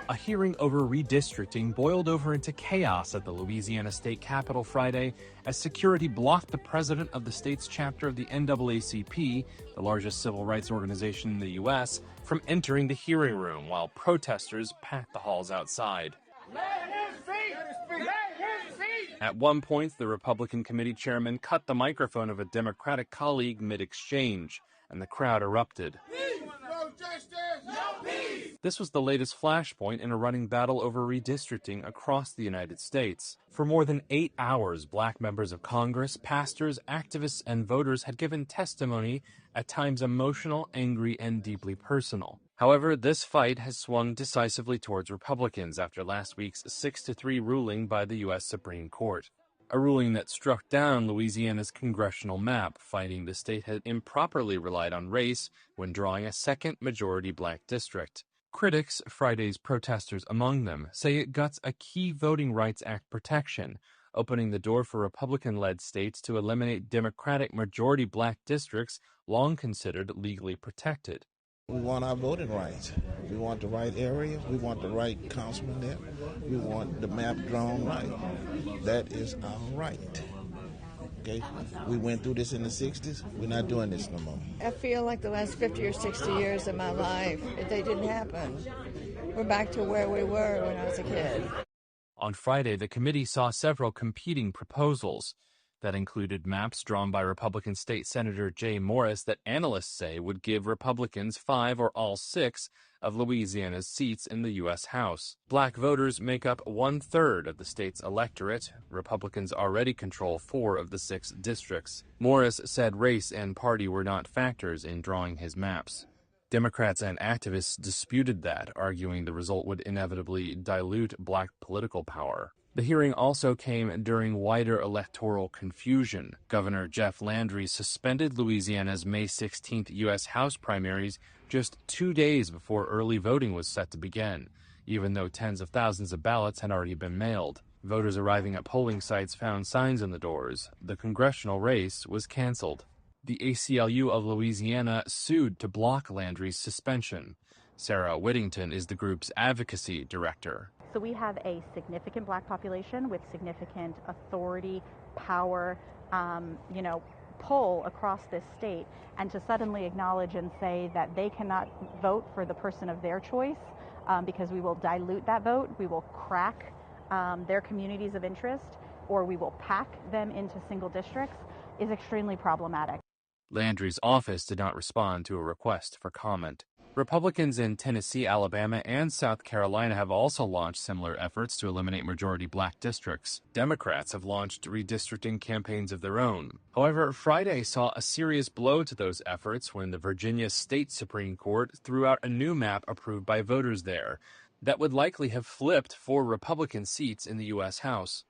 A hearing over redistricting boiled over into chaos at the Louisiana state capitol Friday as security blocked the president of the state's chapter of the NAACP, the largest civil rights organization in the U.S., from entering the hearing room while protesters packed the halls outside. At one point, the Republican committee chairman cut the microphone of a Democratic colleague mid-exchange, and the crowd erupted. This was the latest flashpoint in a running battle over redistricting across the United States. For more than 8 hours, black members of Congress, pastors, activists, and voters had given testimony, at times emotional, angry, and deeply personal. However, this fight has swung decisively towards Republicans after last week's 6-3 ruling by the U.S. Supreme Court. A ruling that struck down Louisiana's congressional map, finding the state had improperly relied on race when drawing a second majority black district. Critics, Friday's protesters among them, say it guts a key Voting Rights Act protection, opening the door for Republican-led states to eliminate Democratic majority black districts long considered legally protected. We want our voting rights. We want the right area. We want the right councilman there. We want the map drawn right. That is our right. Okay? We went through this in the 60s. We're not doing this no more. I feel like the last 50 or 60 years of my life, they didn't happen. We're back to where we were when I was a kid. On Friday, the committee saw several competing proposals that included maps drawn by Republican State Senator Jay Morris that analysts say would give Republicans 5 or all 6 of Louisiana's seats in the U.S. House. Black voters make up 1/3 of the state's electorate. Republicans already control 4 of the 6 districts. Morris said race and party were not factors in drawing his maps. Democrats and activists disputed that, arguing the result would inevitably dilute black political power. The hearing also came during wider electoral confusion. Governor Jeff Landry suspended Louisiana's May 16th U.S. House primaries just 2 days before early voting was set to begin, even though tens of thousands of ballots had already been mailed. Voters arriving at polling sites found signs on the doors. The congressional race was canceled. The ACLU of Louisiana sued to block Landry's suspension. Sarah Whittington is the group's advocacy director. So we have a significant black population with significant authority, power, pull across this state, and to suddenly acknowledge and say that they cannot vote for the person of their choice because we will dilute that vote, we will crack their communities of interest, or we will pack them into single districts is extremely problematic. Landry's office did not respond to a request for comment. Republicans in Tennessee, Alabama, and South Carolina have also launched similar efforts to eliminate majority black districts. Democrats have launched redistricting campaigns of their own. However, Friday saw a serious blow to those efforts when the Virginia State Supreme Court threw out a new map approved by voters there that would likely have flipped 4 Republican seats in the U.S. House.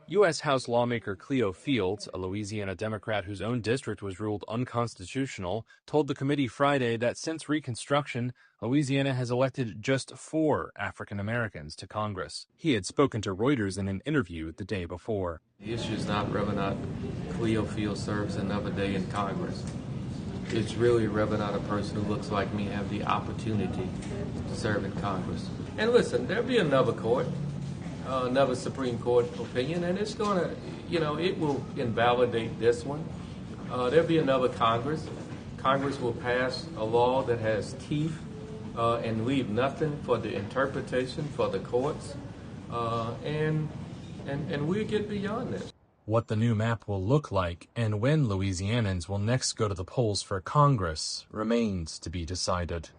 U.S. House lawmaker Cleo Fields, a Louisiana Democrat whose own district was ruled unconstitutional, told the committee Friday that since Reconstruction, Louisiana has elected just 4 African Americans to Congress. He had spoken to Reuters in an interview the day before. The issue is not whether or not Cleo Fields serves another day in Congress. It's really whether or not a person who looks like me have the opportunity to serve in Congress. And listen, there'll be another court. Another Supreme Court opinion, and it's going to, it will invalidate this one. There'll be another Congress. Congress will pass a law that has teeth and leave nothing for the interpretation for the courts, and we'll get beyond this. What the new map will look like and when Louisianans will next go to the polls for Congress remains to be decided.